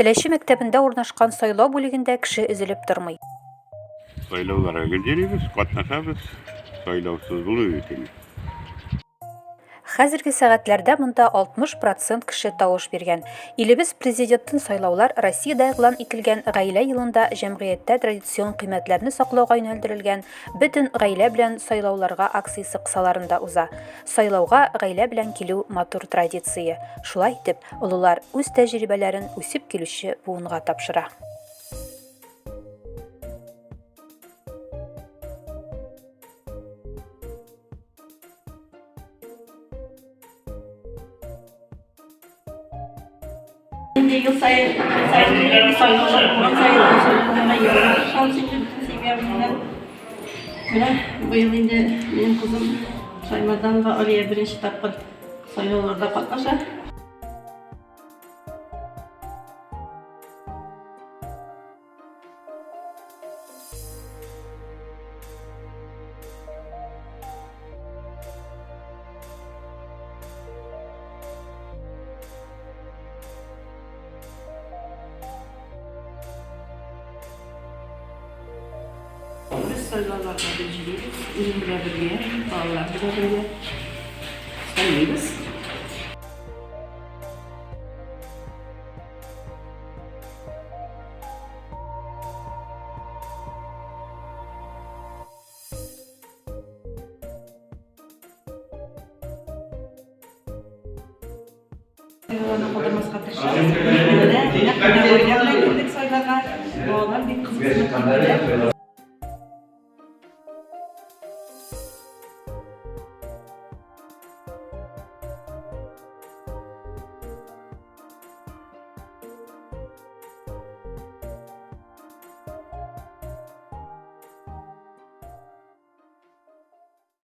Теләче мәктәбендә урнашкан сайлау бүлегендә кеше өзелеп тормый. Сайлауларга гөлдерибез, катнашабыз, сайлаусыз булу өчен. Хәзерге сәгатьләрдә монда 60% кеше тавыш биргән. Илебез президентын сайлаулар Россиядә игълан ителгән гаилә елында җәмгыятьтә традицион кыйммәтләрне саклауга юнәлдерелгән бөтен гаилә белән сайлауларга акциясе кысаларында уза. Сайлауга гаилә белән килү матур традиция. Шулай итеп, олылар үз тәҗрибәләрен үсеп килүче буынга тапшыра. Yıl sayı bir sayılır. Şans için seviyemden. Bu yıl indi benim kızım saymadan ve araya birinci tapır sayılarda katlaşır. Biz sayılarla belirliyoruz. Ürünler birliğe, bağlar birliğe sayıyoruz. Sayılarla bir kızımızın